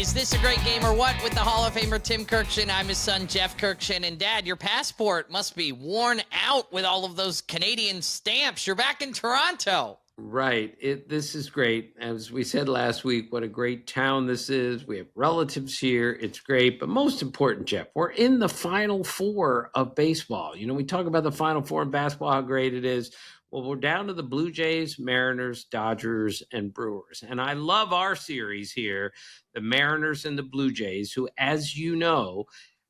Is this a great game or what? With the Hall of Famer Tim Kirkshin. I'm his son, Jeff Kirkshin. And Dad, your passport must be worn out with all of those Canadian stamps. You're back in Toronto. Right. This is great. As we said last week, what a great town this is. We have relatives here. It's great. But most important, Jeff, we're in the Final Four of baseball. You know, we talk about the Final Four in basketball, how great it is. Well, we're down to the Blue Jays, Mariners, Dodgers, and Brewers. And I love our series here, the Mariners and the Blue Jays, who, as you know,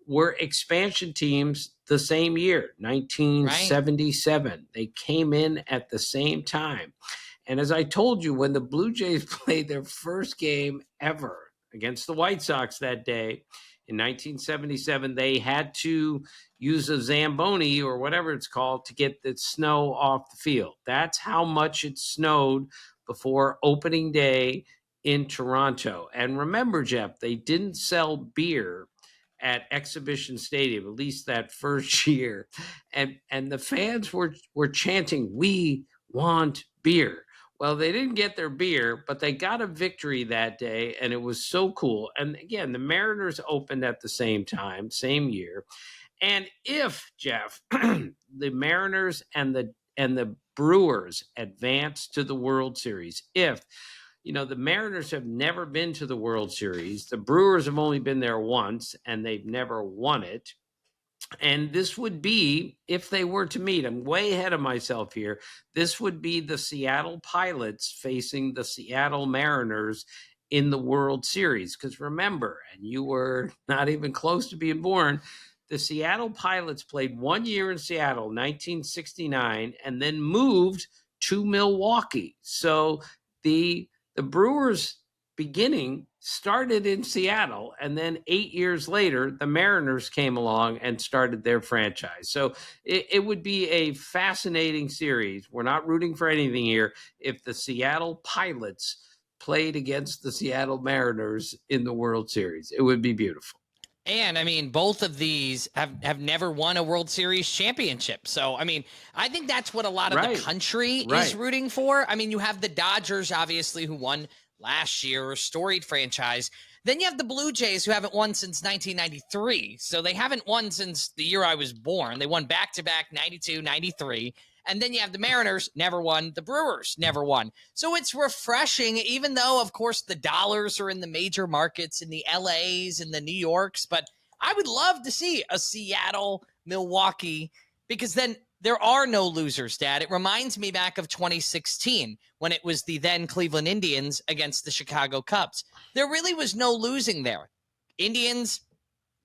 were expansion teams the same year, 1977. Right. They came in at the same time. And as I told you, when the Blue Jays played their first game ever against the White Sox that day in 1977, they had to use a Zamboni or whatever it's called to get the snow off the field. That's how much it snowed before opening day in Toronto. And remember, Jeff, they didn't sell beer at Exhibition Stadium, at least that first year. And the fans were chanting, "We want beer." Well, they didn't get their beer, but they got a victory that day, and it was so cool. And again, the Mariners opened at the same time, same year. And if, Jeff, the Mariners and the Brewers advance to the World Series, if, you know, the Mariners have never been to the World Series, the Brewers have only been there once, and they've never won it. And this would be, if they were to meet, I'm way ahead of myself here, this would be the Seattle Pilots facing the Seattle Mariners in the World Series. Because remember, and you were not even close to being born, the Seattle Pilots played 1 year in Seattle, 1969, and then moved to Milwaukee. So the Brewers beginning started in Seattle, and then 8 years later, the Mariners came along and started their franchise. So it would be a fascinating series. We're not rooting for anything here. If the Seattle Pilots played against the Seattle Mariners in the World Series, it would be beautiful. And, I mean, both of these have never won a World Series championship. So, I mean, I think that's what a lot of the country is rooting for. I mean, you have the Dodgers, obviously, who won last year, a storied franchise. Then you have the Blue Jays, who haven't won since 1993. So they haven't won since the year I was born. They won back-to-back 92, 93. And then you have the Mariners, never won. The Brewers, never won. So it's refreshing, even though, of course, the dollars are in the major markets, in the LAs and the New Yorks. But I would love to see a Seattle, Milwaukee, because then there are no losers, Dad. It reminds me back of 2016 when it was the then Cleveland Indians against the Chicago Cubs. There really was no losing there. Indians,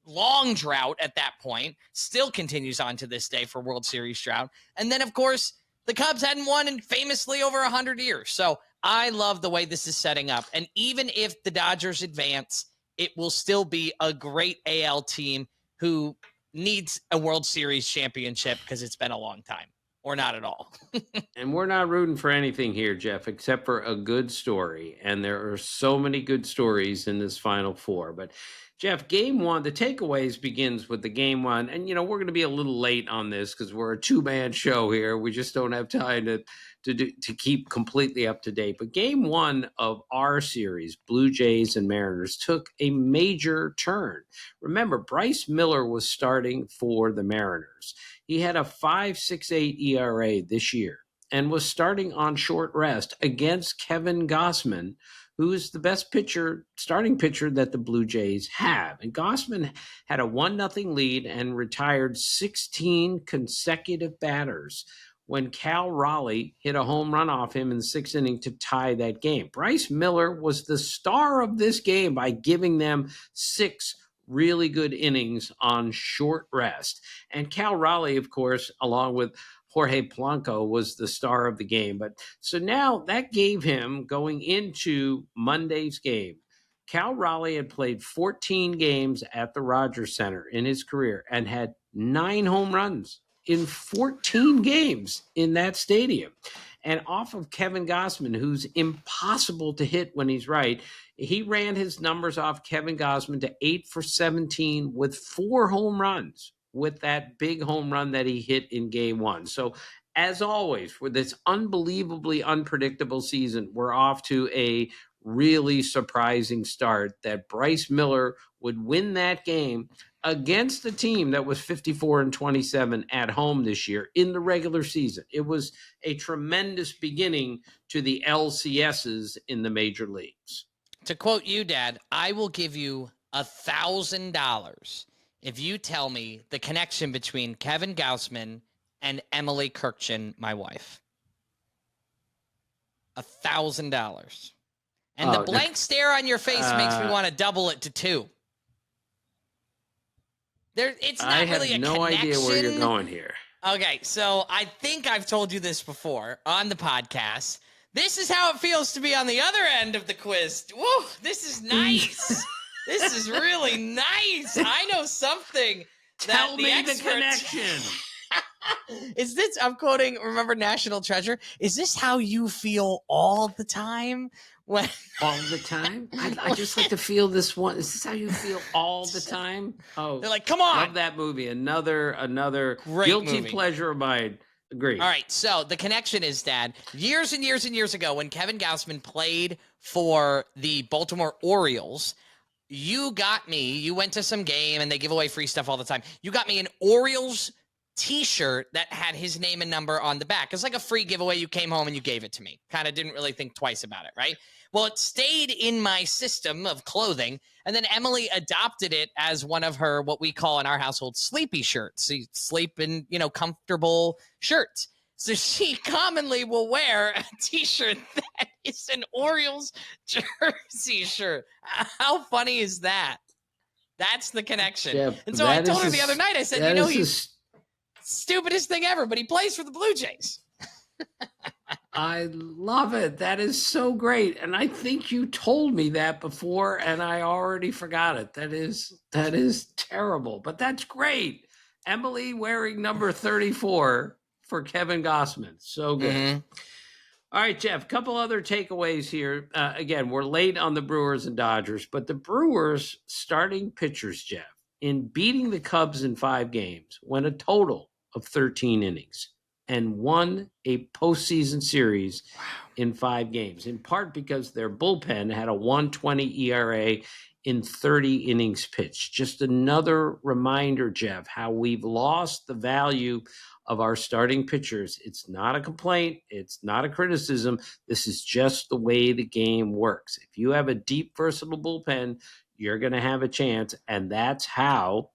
long drought at that point, still continues on to this day for World Series drought. And then, of course, the Cubs hadn't won in famously over 100 years. So I love the way this is setting up. And even if the Dodgers advance, it will still be a great AL team who needs a World Series championship because it's been a long time, or not at all. And we're not rooting for anything here, Jeff, except for a good story. And there are so many good stories in this Final Four. But Jeff, game one, the takeaways begins with the game one. And, you know, we're going to be a little late on this because we're a two-man show here. We just don't have time to keep completely up to date. But game one of our series, Blue Jays and Mariners, took a major turn. Remember, Bryce Miller was starting for the Mariners. He had a 5.68 ERA this year and was starting on short rest against Kevin Gausman, who is the best starting pitcher that the Blue Jays have. And Gausman had a 1-0 lead and retired 16 consecutive batters when Cal Raleigh hit a home run off him in the sixth inning to tie that game. Bryce Miller was the star of this game by giving them 6 really good innings on short rest. And Cal Raleigh, of course, along with Jorge Polanco, was the star of the game. But so now that gave him, going into Monday's game, Cal Raleigh had played 14 games at the Rogers Center in his career and had 9 home runs in 14 games in that stadium. And off of Kevin Gausman, who's impossible to hit when he's right, he ran his numbers off Kevin Gausman to 8 for 17 with 4 home runs, with that big home run that he hit in game one. So as always, for this unbelievably unpredictable season, we're off to a really surprising start that Bryce Miller would win that game against a team that was 54-27 at home this year in the regular season. It was a tremendous beginning to the LCSs in the major leagues. To quote you, Dad, I will give you $1,000 if you tell me the connection between Kevin Gausman and Emily Kirkchin, my wife. $1,000. And the blank stare on your face makes me want to double it to 2. It's not really a connection. I have no idea where you're going here. Okay, so I think I've told you this before on the podcast. This is how it feels to be on the other end of the quiz. Whoa, this is nice. This is really nice. I know something. Tell me the connection. Is this, I'm quoting, remember National Treasure? Is this how you feel all the time? When all the time? I just like to feel this one. Is this how you feel all the time? Oh, they're like, come on. Love that movie. Another great guilty movie. Pleasure of mine. Agree. All right. So the connection is, Dad, years and years and years ago when Kevin Gausman played for the Baltimore Orioles, you went to some game and they give away free stuff all the time. You got me an Orioles t-shirt that had his name and number on the back. It's like a free giveaway. You came home and you gave it to me. Kind of didn't really think twice about it, right? Well, it stayed in my system of clothing, and then Emily adopted it as one of her, what we call in our household, sleepy shirts. So you sleep in, comfortable shirts. So she commonly will wear a t-shirt that is an Orioles jersey shirt. How funny is that? That's the connection. Yeah, and so I told her the other night, I said, he's stupidest thing ever, but he plays for the Blue Jays. I love it. That is so great. And I think you told me that before and I already forgot it. That is terrible, but that's great. Emily wearing number 34 for Kevin Gausman. So good. Mm-hmm. All right, Jeff, a couple other takeaways here. Again, we're late on the Brewers and Dodgers, but the Brewers starting pitchers, Jeff, in beating the Cubs in 5 games, went a total of 13 innings and won a postseason series in 5 games, in part because their bullpen had a 1.20 ERA in 30 innings pitched. Just another reminder, Jeff, how we've lost the value of our starting pitchers. It's not a complaint. It's not a criticism. This is just the way the game works. If you have a deep, versatile bullpen, you're going to have a chance, and that's how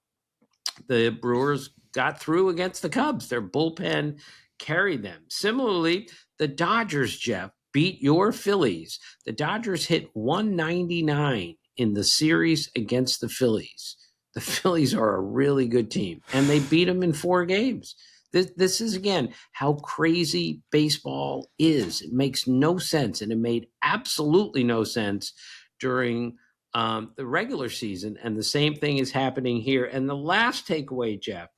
the Brewers got through against the Cubs. Their bullpen carried them. Similarly, the Dodgers, Jeff, beat your Phillies. The Dodgers hit 199 in the series against the Phillies. The Phillies are a really good team, and they beat them in 4 games. This is, again, how crazy baseball is. It makes no sense, and it made absolutely no sense during the regular season, and the same thing is happening here. And the last takeaway, Jeff.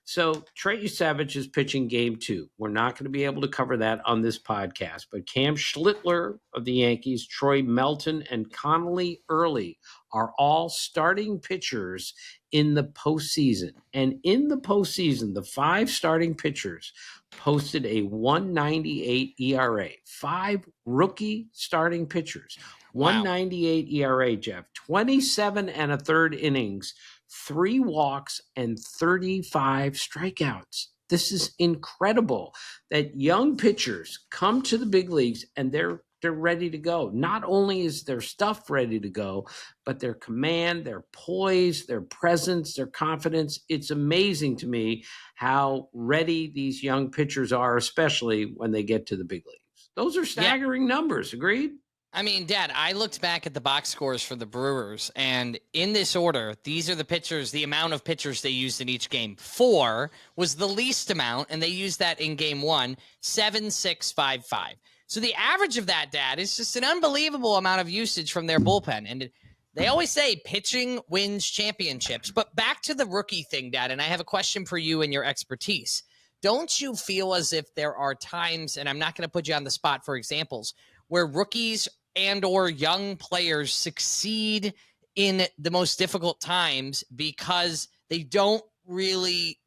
So Trey Savage is pitching game 2. We're not going to be able to cover that on this podcast, but Cam Schlittler of the Yankees, Troy Melton, and Connolly Early are all starting pitchers in the postseason. And in the postseason, the 5 starting pitchers posted a 1.98 ERA. 5 rookie starting pitchers. 1.98 ERA, Jeff. 27 1/3 innings, 3 walks, and 35 strikeouts. This is incredible that young pitchers come to the big leagues and they're ready to go. Not only is their stuff ready to go, but their command, their poise, their presence, their confidence. It's amazing to me how ready these young pitchers are, especially when they get to the big leagues. Those are staggering numbers. Agreed? I mean, Dad, I looked back at the box scores for the Brewers, and in this order, these are the pitchers, the amount of pitchers they used in each game. 4 was the least amount, and they used that in game 1, 7, 6, 5, 5. So the average of that, Dad, is just an unbelievable amount of usage from their bullpen. And they always say pitching wins championships. But back to the rookie thing, Dad, and I have a question for you and your expertise. Don't you feel as if there are times, and I'm not going to put you on the spot for examples, where rookies and or young players succeed in the most difficult times because they don't really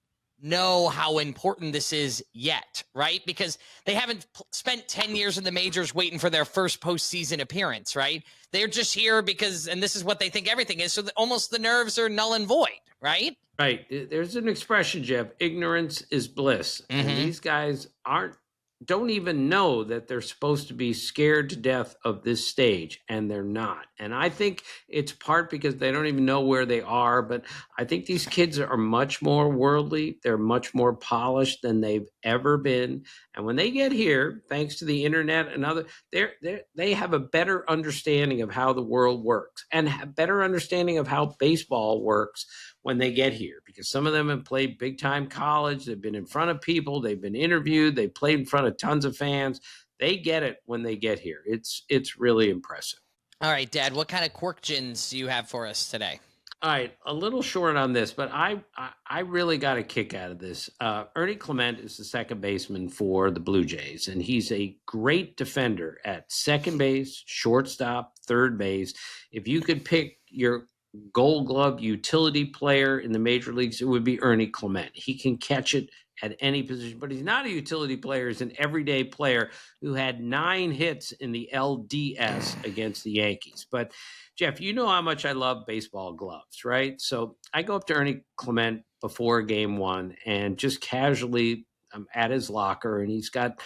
know how important this is yet, right? Because they haven't spent 10 years in the majors waiting for their first postseason appearance, right? They're just here because, and this is what they think everything is. So almost the nerves are null and void, right? Right. There's an expression, Jeff, ignorance is bliss. Mm-hmm. And these guys don't even know that they're supposed to be scared to death of this stage, and they're not. And I think it's part because they don't even know where they are, but I think these kids are much more worldly. They're much more polished than they've ever been. And when they get here, thanks to the internet and other, they have a better understanding of how the world works and a better understanding of how baseball works when they get here, because some of them have played big time college. They've been in front of people. They've been interviewed. They played in front of tons of fans. They get it when they get here. It's really impressive. All right, Dad, what kind of quirk gins do you have for us today? All right, a little short on this, but I really got a kick out of this. Ernie Clement is the second baseman for the Blue Jays, and he's a great defender at second base, shortstop, third base. If you could pick your Gold Glove utility player in the major leagues, it would be Ernie Clement. He can catch it at any position, but he's not a utility player. He's an everyday player who had 9 hits in the LDS against the Yankees. But Jeff, you know how much I love baseball gloves, right? So I go up to Ernie Clement before game 1 and just casually I'm at his locker, and he's got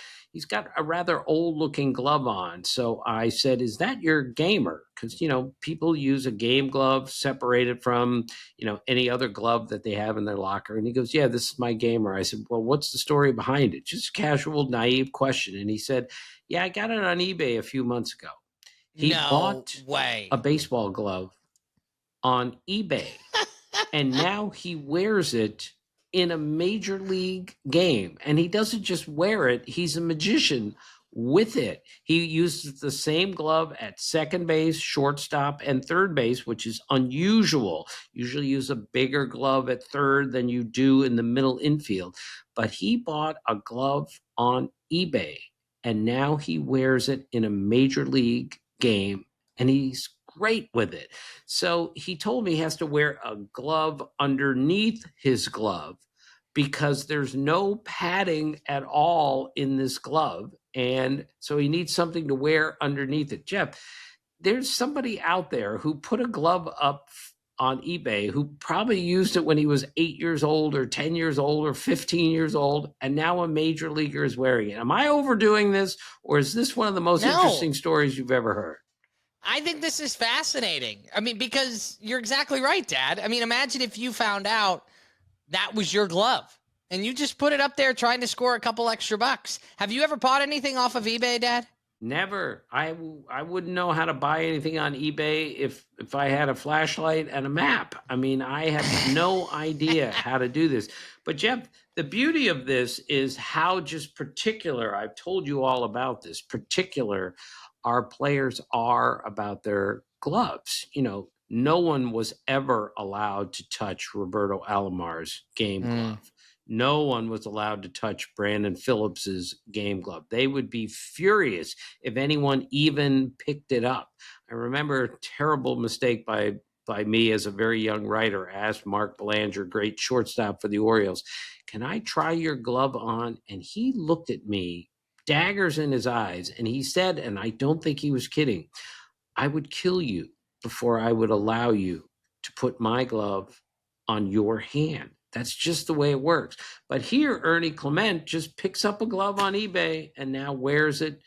a rather old looking glove on. So I said, "Is that your gamer?" Because, people use a game glove separated from, any other glove that they have in their locker. And he goes, "Yeah, this is my gamer." I said, "Well, what's the story behind it?" Just casual, naive question. And he said, "Yeah, I got it on eBay a few months ago." He bought a baseball glove on eBay, and now he wears it in a major league game. And he doesn't just wear it, he's a magician with it. He uses the same glove at second base, shortstop, and third base, which is unusual. Usually use a bigger glove at third than you do in the middle infield. But he bought a glove on eBay, and now he wears it in a major league game, and he's great with it. So he told me he has to wear a glove underneath his glove because there's no padding at all in this glove. And so he needs something to wear underneath it. Jeff, there's somebody out there who put a glove up on eBay who probably used it when he was 8 years old or 10 years old or 15 years old, and now a major leaguer is wearing it. Am I overdoing this, or is this one of the most interesting stories you've ever heard? I think this is fascinating. I mean, because you're exactly right, Dad. I mean, imagine if you found out that was your glove and you just put it up there trying to score a couple extra bucks. Have you ever bought anything off of eBay, Dad? Never. I wouldn't know how to buy anything on eBay if I had a flashlight and a map. I mean, I have no idea how to do this. But Jeff, the beauty of this is how just particular, I've told you all about this, particular our players are about their gloves. No one was ever allowed to touch Roberto Alomar's game glove. No one was allowed to touch Brandon Phillips's game glove. They would be furious if anyone even picked it up. I remember a terrible mistake by me as a very young writer. I asked Mark Belanger, great shortstop for the Orioles, "Can I try your glove on?" And he looked at me, daggers in his eyes, and he said, and I don't think he was kidding, "I would kill you before I would allow you to put my glove on your hand." That's just the way it works. But here, Ernie Clement just picks up a glove on eBay and now wears it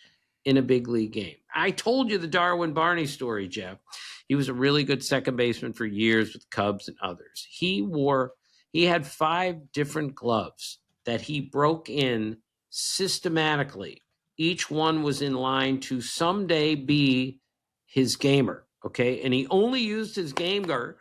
in a big league game. I told you the Darwin Barney story, Jeff. He was a really good second baseman for years with Cubs and others. He had 5 different gloves that he broke in systematically. Each one was in line to someday be his gamer. Okay. And he only used his gamer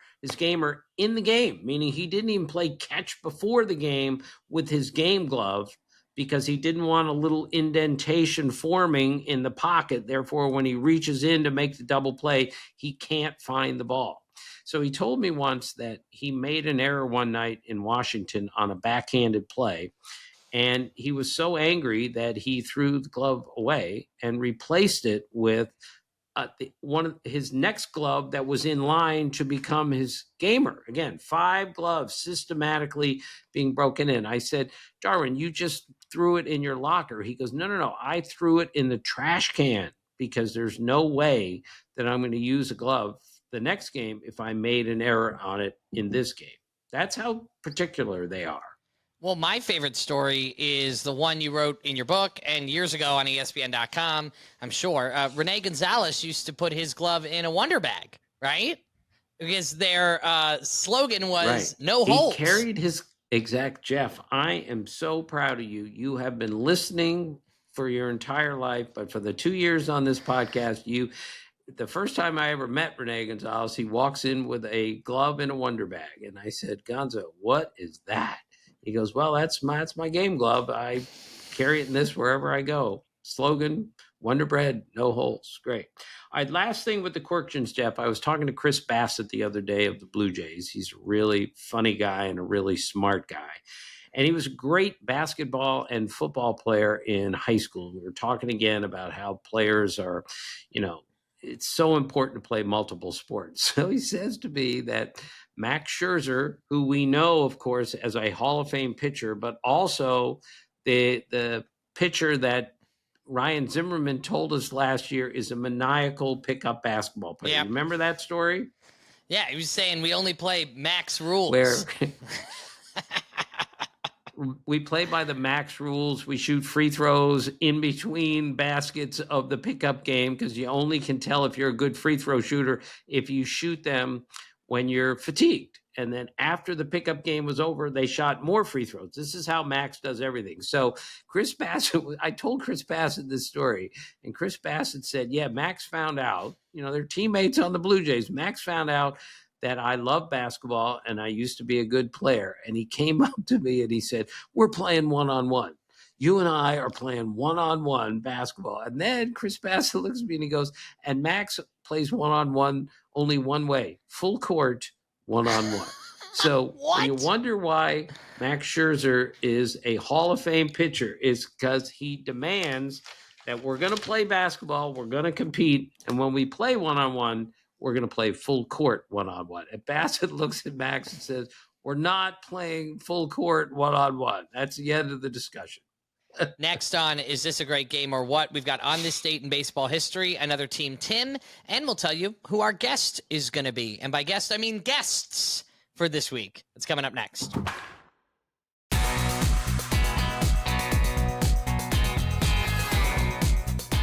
in the game, meaning he didn't even play catch before the game with his game glove because he didn't want a little indentation forming in the pocket. Therefore, when he reaches in to make the double play, he can't find the ball. So he told me once that he made an error one night in Washington on a backhanded play, and he was so angry that he threw the glove away and replaced it with one of his next glove that was in line to become his gamer. Again, 5 gloves systematically being broken in. I said, Darwin, you just threw it in your locker. He goes, no. I threw it in the trash can because there's no way that I'm going to use a glove the next game if I made an error on it in this game. That's how particular they are. Well, my favorite story is the one you wrote in your book and years ago on ESPN.com, I'm sure. Rene Gonzalez used to put his glove in a Wonder Bag, right? Because their slogan was no holes. He carried his exact, Jeff, I am so proud of you. You have been listening for your entire life, but for the 2 years on this podcast, the first time I ever met Rene Gonzalez, he walks in with a glove in a Wonder Bag. And I said, Gonzo, what is that? He goes, well, that's my game glove. I carry it in this wherever I go. Slogan, Wonder Bread, no holes. Great. All right, last thing with the questions, Jeff. I was talking to Chris Bassett the other day of the Blue Jays. He's a really funny guy and a really smart guy. And he was a great basketball and football player in high school. We were talking again about how players are, it's so important to play multiple sports. So he says to me that Max Scherzer, who we know, of course, as a Hall of Fame pitcher, but also the pitcher that Ryan Zimmerman told us last year is a maniacal pickup basketball player. Yep. You remember that story? Yeah, he was saying we only play max rules. Where we play by the max rules. We shoot free throws in between baskets of the pickup game because you only can tell if you're a good free throw shooter if you shoot them when you're fatigued. And then after the pickup game was over, they shot more free throws. This is how Max does everything. So Chris Bassett, I told Chris Bassett this story, and Chris Bassett said, yeah, Max found out, they're teammates on the Blue Jays. Max found out that I love basketball and I used to be a good player. And he came up to me and he said, we're playing one-on-one. You and I are playing one-on-one basketball. And then Chris Bassett looks at me and he goes, and Max plays one-on-one only one way, full court, one-on-one. So you wonder why Max Scherzer is a Hall of Fame pitcher is because he demands that we're going to play basketball, we're going to compete, and when we play one-on-one, we're going to play full court one-on-one. And Bassett looks at Max and says, we're not playing full court one-on-one. That's the end of the discussion. Next on Is This a Great Game or What? We've got On This Date in Baseball History, another Team 10, and we'll tell you who our guest is going to be. And by guest, I mean guests for this week. It's coming up next.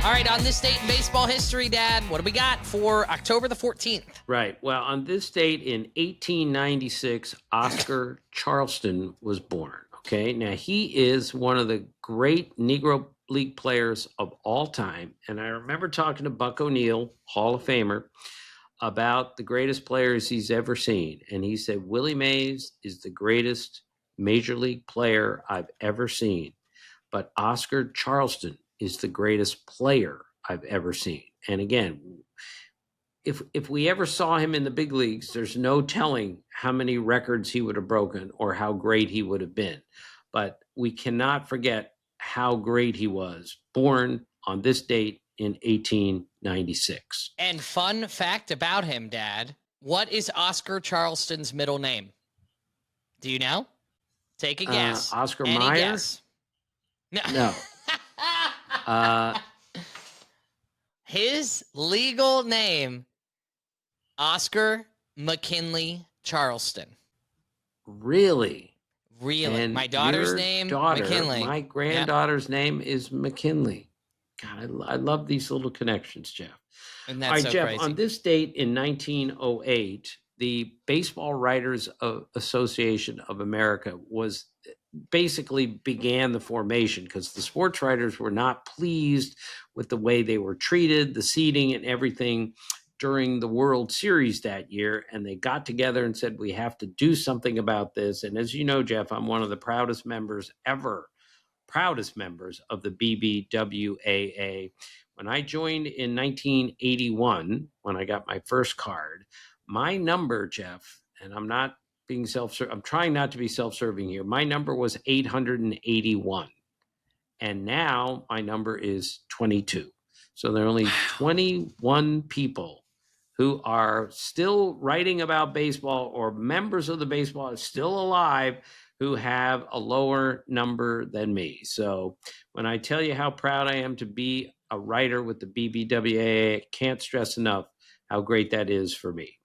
All right, on this date in baseball history, Dad, what do we got for October the 14th? Right. Well, on this date in 1896, Oscar Charleston was born. Okay. Now, he is one of the great Negro League players of all time. And I remember talking to Buck O'Neil, Hall of Famer, about the greatest players he's ever seen. And he said, Willie Mays is the greatest Major League player I've ever seen. But Oscar Charleston is the greatest player I've ever seen. And again, if we ever saw him in the big leagues, there's no telling how many records he would have broken or how great he would have been. But we cannot forget how great he was, born on this date in 1896. And fun fact about him, Dad, what is Oscar Charleston's middle name? Do you know? Take a guess. Oscar Any Mayer? Guess? No. His legal name, Oscar McKinley Charleston. Really? And my daughter's name, McKinley. My granddaughter's name is McKinley. God, I love these little connections, Jeff. And that's all right, so Jeff, crazy. On this date in 1908, the Baseball Writers Association of America basically began the formation because the sports writers were not pleased with the way they were treated, the seating and everything during the World Series that year. And they got together and said, we have to do something about this. And as you know, Jeff, I'm one of the proudest members of the BBWAA. When I joined in 1981, when I got my first card, my number, Jeff, and I'm trying not to be self-serving here. My number was 881. And now my number is 22. So there are only 21 people who are still writing about baseball or members of the baseball are still alive who have a lower number than me. So when I tell you how proud I am to be a writer with the BBWA, I can't stress enough how great that is for me.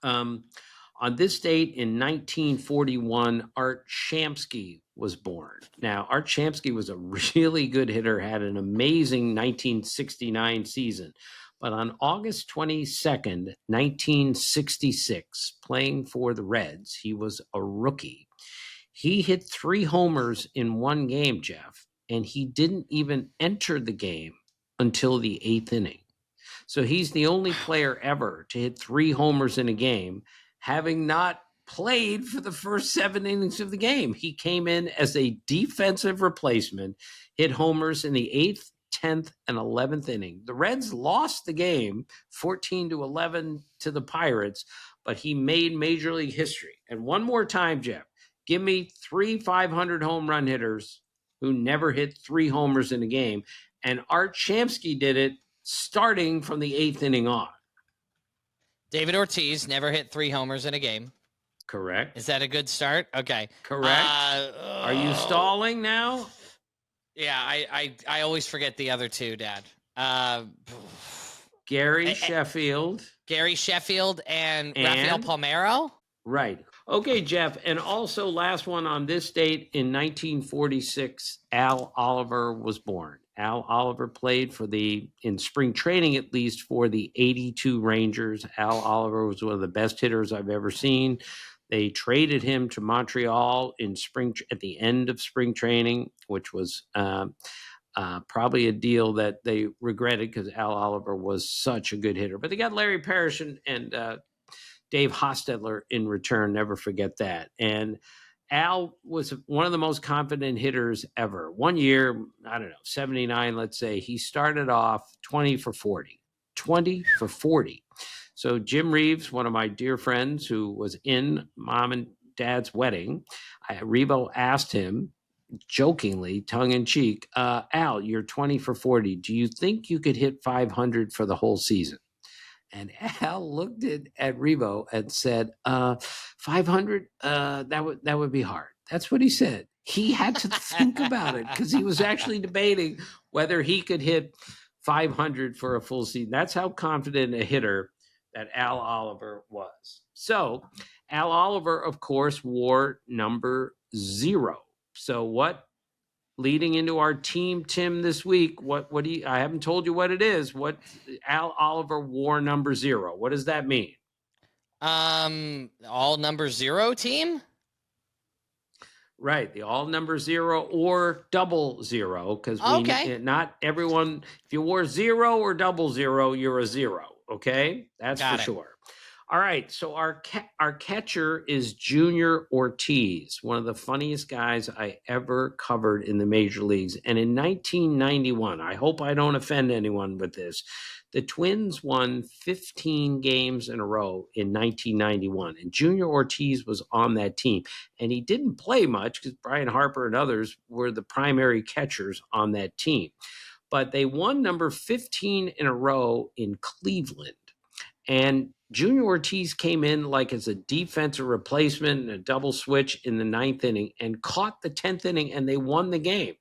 On this date in 1941, Art Shamsky was born. Now, Art Shamsky was a really good hitter, had an amazing 1969 season. But on August 22nd, 1966, playing for the Reds, he was a rookie. He hit 3 homers in one game, Jeff, and he didn't even enter the game until the 8th inning. So he's the only player ever to hit 3 homers in a game, having not played for the first 7 innings of the game. He came in as a defensive replacement, hit homers in the 8th, 10th, and 11th inning. The Reds lost the game 14-11 to the Pirates, but he made Major League history. And one more time, Jeff, give me 3 500 home run hitters who never hit 3 homers in a game. And Art Shamsky did it starting from the 8th inning on. David Ortiz never hit 3 homers in a game. Correct. Is that a good start? Okay. Correct. Are you stalling now? Yeah, I always forget the other 2, Dad. Gary Sheffield. Gary Sheffield and Rafael Palmeiro? Right. Okay, Jeff. And also last one on this date in 1946, Al Oliver was born. Al Oliver played in spring training, at least, for the 82 Rangers. Al Oliver was one of the best hitters I've ever seen. They traded him to Montreal at the end of spring training, which was probably a deal that they regretted because Al Oliver was such a good hitter. But they got Larry Parrish and Dave Hostetler in return. Never forget that. And Al was one of the most confident hitters ever. One year, I don't know, 79, let's say, he started off 20 for 40. 20 for 40. So Jim Reeves, one of my dear friends who was in Mom and Dad's wedding, Revo asked him, jokingly, tongue-in-cheek, Al, you're 20 for 40. Do you think you could hit 500 for the whole season? And Al looked at Revo and said, 500, that would be hard. That's what he said. He had to think about it because he was actually debating whether he could hit 500 for a full season. That's how confident a hitter that Al Oliver was. So Al Oliver, of course, wore number 0. So what, leading into our team, Tim, this week, what do you, I haven't told you what it is. What Al Oliver wore number 0. What does that mean? All number 0 team? Right. The all number 0 or 00, because not everyone, if you wore 0 or 00, you're a 0. Okay. That's for sure. All right, so our catcher is Junior Ortiz, one of the funniest guys I ever covered in the major leagues. And in 1991, I hope I don't offend anyone with this, the Twins won 15 games in a row in 1991, and Junior Ortiz was on that team. And he didn't play much because Brian Harper and others were the primary catchers on that team. But they won number 15 in a row in Cleveland. And Junior Ortiz came in like as a defensive replacement and a double switch in the 9th inning and caught the 10th inning, and they won the game.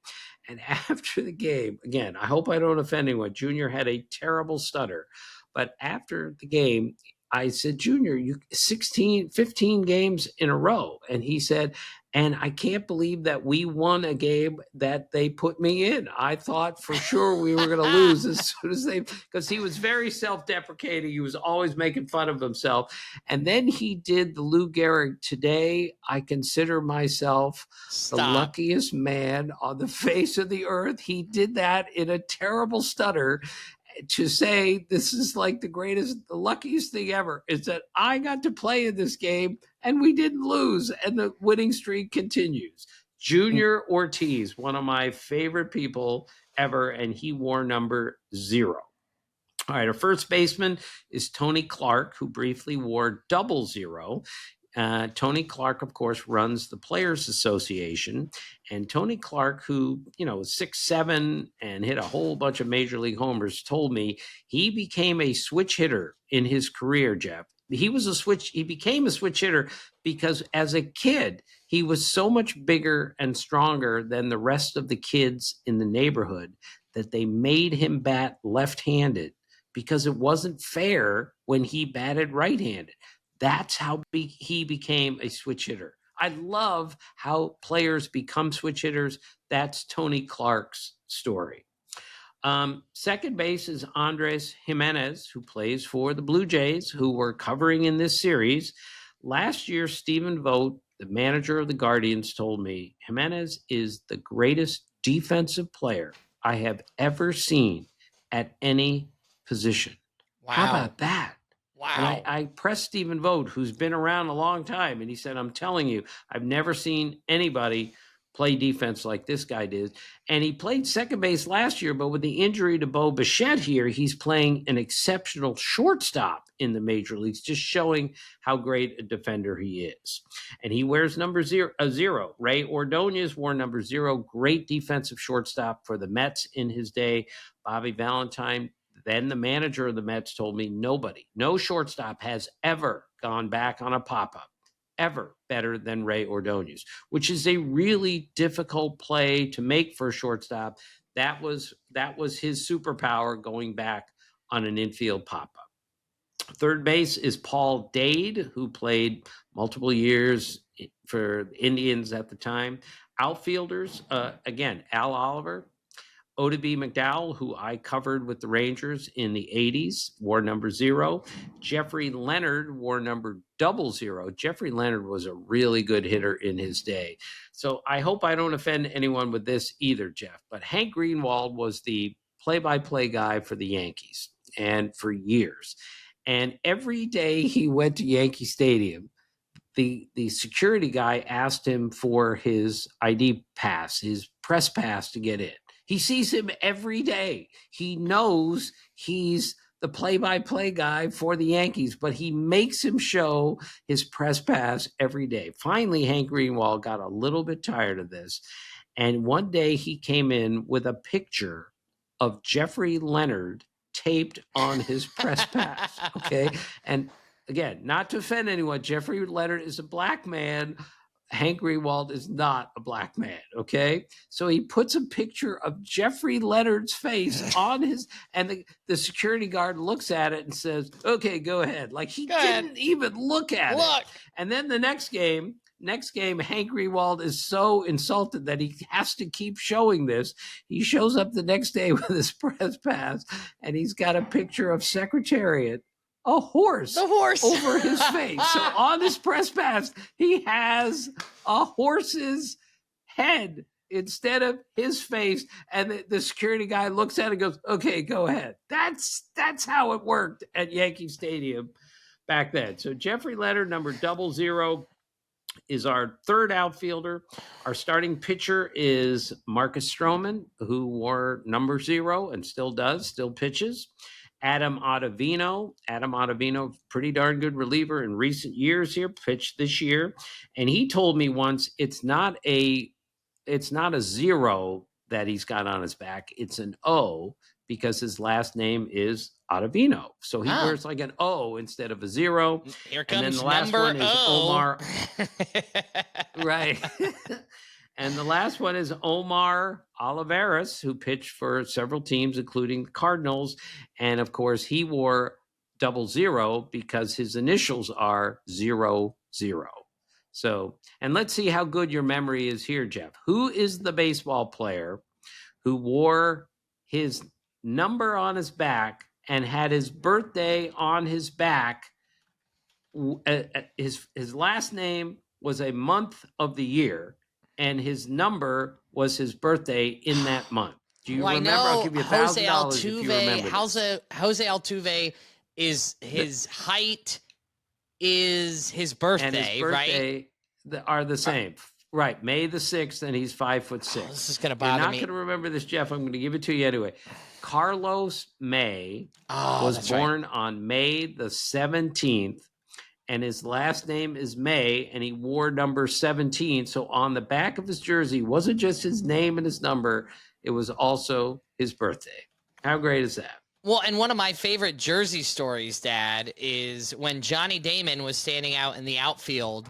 And after the game, again, I hope I don't offend anyone, Junior had a terrible stutter. But after the game, I said, Junior, 15 games in a row. And he said, and I can't believe that we won a game that they put me in. I thought for sure we were going to lose as soon as because he was very self-deprecating. He was always making fun of himself. And then he did the Lou Gehrig, today I consider myself the luckiest man on the face of the earth. He did that in a terrible stutter. To say this is like the luckiest thing ever is that I got to play in this game and we didn't lose and the winning streak continues. Junior Ortiz, one of my favorite people ever, and he wore number 0. All right, our first baseman is Tony Clark, who briefly wore 00. Tony Clark, of course, runs the Players Association. And Tony Clark, who, was 6'7" and hit a whole bunch of major league homers, told me he became a switch hitter in his career, Jeff. He became a switch hitter because as a kid, he was so much bigger and stronger than the rest of the kids in the neighborhood that they made him bat left-handed because it wasn't fair when he batted right-handed. That's how he became a switch hitter. I love how players become switch hitters. That's Tony Clark's story. Second base is Andres Jimenez, who plays for the Blue Jays, who we're covering in this series. Last year, Stephen Vogt, the manager of the Guardians, told me Jimenez is the greatest defensive player I have ever seen at any position. Wow. How about that? Wow. And I pressed Stephen Vogt, who's been around a long time, and he said, I'm telling you, I've never seen anybody play defense like this guy did. And he played second base last year, but with the injury to Bo Bichette here, he's playing an exceptional shortstop in the major leagues, just showing how great a defender he is. And he wears number zero. Ray Ordonez wore number 0, great defensive shortstop for the Mets in his day. Bobby Valentine, then the manager of the Mets, told me no shortstop has ever gone back on a pop-up, ever better than Ray Ordonez, which is a really difficult play to make for a shortstop. That was his superpower, going back on an infield pop-up. Third base is Paul Dade, who played multiple years for the Indians at the time. Outfielders, again, Al Oliver, Oddibe McDowell, who I covered with the Rangers in the 80s, wore number 0. Jeffrey Leonard wore number 00. Jeffrey Leonard was a really good hitter in his day. So I hope I don't offend anyone with this either, Jeff. But Hank Greenwald was the play-by-play guy for the Yankees, and for years. And every day he went to Yankee Stadium, the security guy asked him for his ID pass, his press pass to get in. He sees him every day. He knows he's the play-by-play guy for the Yankees, but he makes him show his press pass every day. Finally, Hank Greenwald got a little bit tired of this. And one day he came in with a picture of Jeffrey Leonard taped on his press pass. Okay. And again, not to offend anyone, Jeffrey Leonard is a black man. Hank Greenwald is not a black man, okay? So he puts a picture of Jeffrey Leonard's face on his, and the security guard looks at it and says, okay, go ahead. Like he didn't even look at it. And then the next game, Hank Greenwald is so insulted that he has to keep showing this. He shows up the next day with his press pass, and he's got a picture of Secretariat, a horse over his face. So on his press pass, he has a horse's head instead of his face. And the security guy looks at it and goes, okay, go ahead. That's how it worked at Yankee Stadium back then. So Jeffrey Leonard, number 00, is our third outfielder. Our starting pitcher is Marcus Stroman, who wore number 0 and still pitches. Adam Ottavino, pretty darn good reliever in recent years here, pitched this year. And he told me once, it's not a 0 that he's got on his back. It's an O, because his last name is Ottavino. So he wears like an O instead of a 0. Here comes and then the last one is Omar. Right. And the last one is Omar Olivares, who pitched for several teams, including the Cardinals. And of course, he wore 00 because his initials are 00. So, and let's see how good your memory is here, Jeff. Who is the baseball player who wore his number on his back and had his birthday on his back? His last name was a month of the year, and his number was his birthday in that month. Do you remember? I'll give you $1,000 if you remember. Jose Altuve is his height is his birthday, and his birthday right? Are the same. Right. May the 6th, and he's 5'6". This is going to bother me. You're not going to remember this, Jeff. I'm going to give it to you anyway. Carlos May was born on May the 17th, and his last name is May, and he wore number 17. So on the back of his jersey wasn't just his name and his number, it was also his birthday. How great is that? Well, and one of my favorite jersey stories, Dad, is when Johnny Damon was standing out in the outfield,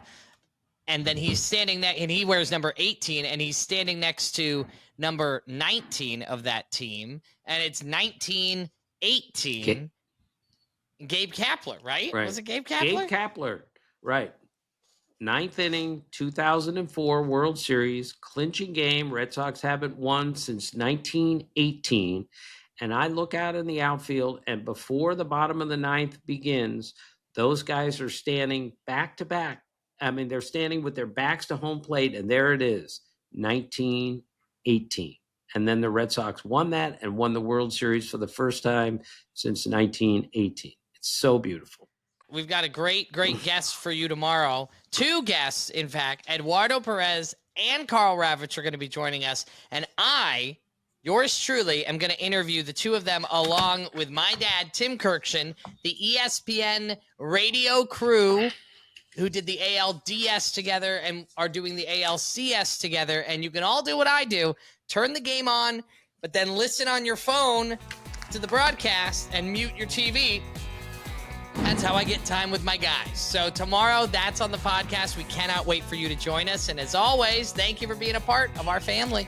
and then he's standing there, and he wears number 18, and he's standing next to number 19 of that team, and it's 1918. Okay. Gabe Kapler, right? Right. Was it Gabe Kapler? Gabe Kapler, right. 9th inning, 2004 World Series, clinching game. Red Sox haven't won since 1918. And I look out in the outfield, and before the bottom of the 9th begins, those guys are standing back to back. I mean, they're standing with their backs to home plate, and there it is, 1918. And then the Red Sox won that and won the World Series for the first time since 1918. It's so beautiful. We've got a great guest for you tomorrow. 2 guests, in fact. Eduardo Perez and Carl Ravitch are going to be joining us. And I, yours truly, am going to interview the 2 of them along with my dad, Tim Kirkshin, the ESPN radio crew who did the ALDS together and are doing the ALCS together. And you can all do what I do. Turn the game on, but then listen on your phone to the broadcast and mute your TV. That's how I get time with my guys. So tomorrow, that's on the podcast. We cannot wait for you to join us. And as always, thank you for being a part of our family.